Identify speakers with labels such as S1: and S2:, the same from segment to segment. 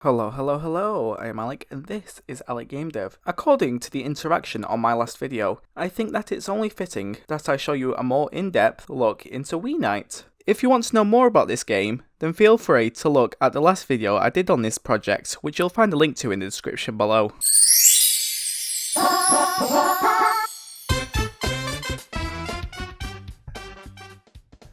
S1: Hello, I am Alec and this is Alec Game Dev. According to the interaction on my last video, I think that it's only fitting that I show you a more in-depth look into Wiinite. If you want to know more about this game, then feel free to look at the last video I did on this project, which you'll find a link to in the description below.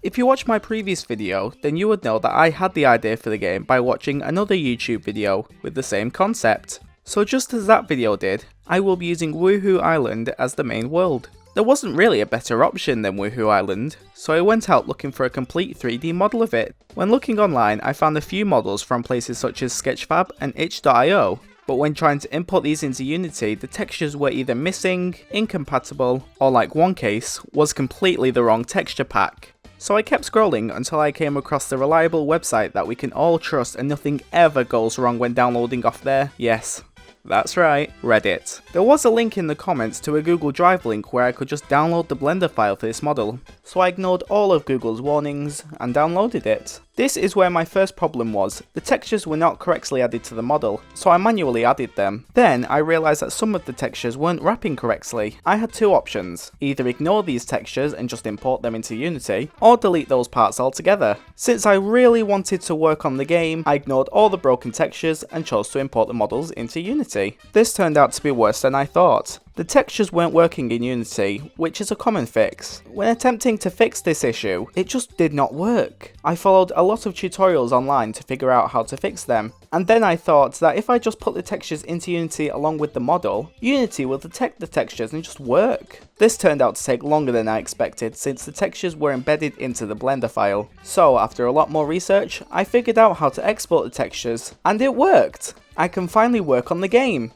S1: If you watched my previous video, then you would know that I had the idea for the game by watching another YouTube video with the same concept. So just as that video did, I will be using Woohoo Island as the main world. There wasn't really a better option than Woohoo Island, so I went out looking for a complete 3D model of it. When looking online, I found a few models from places such as Sketchfab and itch.io. But when trying to import these into Unity, the textures were either missing, incompatible, or like one case, was completely the wrong texture pack. So I kept scrolling until I came across the reliable website that we can all trust and nothing ever goes wrong when downloading off there. Yes, that's right, Reddit. There was a link in the comments to a Google Drive link where I could just download the Blender file for this model. So I ignored all of Google's warnings and downloaded it. This is where my first problem was. The textures were not correctly added to the model, so I manually added them. Then I realised that some of the textures weren't wrapping correctly. I had two options, either ignore these textures and just import them into Unity, or delete those parts altogether. Since I really wanted to work on the game, I ignored all the broken textures and chose to import the models into Unity. This turned out to be worse than I thought. The textures weren't working in Unity, which is a common fix. When attempting to fix this issue, it just did not work. I followed a lot of tutorials online to figure out how to fix them, and then I thought that if I just put the textures into Unity along with the model, Unity will detect the textures and just work. This turned out to take longer than I expected since the textures were embedded into the Blender file. So after a lot more research, I figured out how to export the textures, and it worked! I can finally work on the game.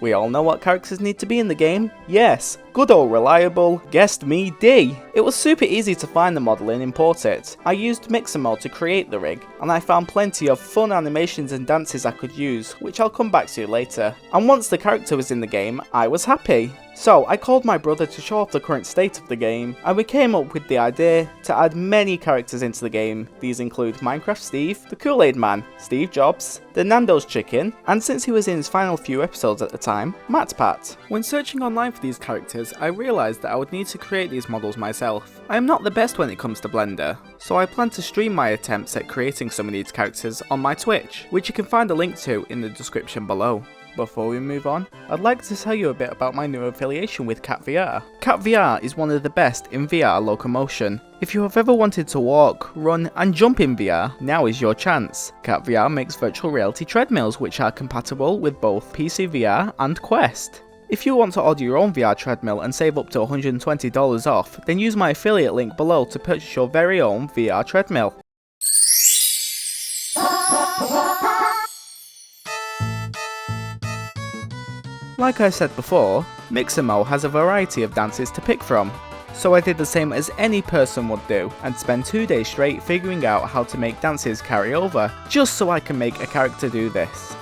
S1: We all know what characters need to be in the game. Yes, good old reliable, guessed me, D. It was super easy to find the model and import it. I used mixer mode to create the rig, and I found plenty of fun animations and dances I could use, which I'll come back to later. And once the character was in the game, I was happy. So I called my brother to show off the current state of the game, and we came up with the idea to add many characters into the game. These include Minecraft Steve, the Kool-Aid Man, Steve Jobs, the Nando's Chicken, and since he was in his final few episodes at the time, MatPat. When searching online for these characters, I realised that I would need to create these models myself. I am not the best when it comes to Blender, so I plan to stream my attempts at creating some of these characters on my Twitch, which you can find a link to in the description below. Before we move on, I'd like to tell you a bit about my new affiliation with Cat VR. Cat VR is one of the best in VR locomotion. If you have ever wanted to walk, run and jump in VR, now is your chance. Cat VR makes virtual reality treadmills which are compatible with both PC VR and Quest. If you want to order your own VR treadmill and save up to $120 off, then use my affiliate link below to purchase your very own VR treadmill. Like I said before, Mixamo has a variety of dances to pick from, so I did the same as any person would do and spend 2 days straight figuring out how to make dances carry over, just so I can make a character do this.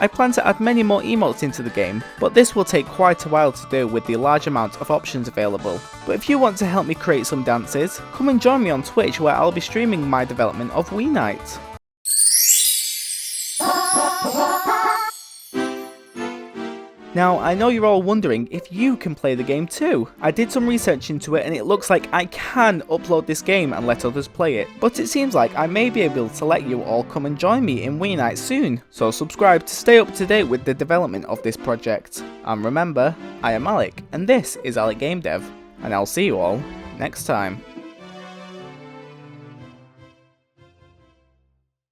S1: I plan to add many more emotes into the game, but this will take quite a while to do with the large amount of options available. But if you want to help me create some dances, come and join me on Twitch where I'll be streaming my development of Wiinite. Now, I know you're all wondering if you can play the game too. I did some research into it and it looks like I can upload this game and let others play it. But it seems like I may be able to let you all come and join me in Wiinite soon. So subscribe to stay up to date with the development of this project. And remember, I am Alec and this is Alec Game Dev. And I'll see you all next time.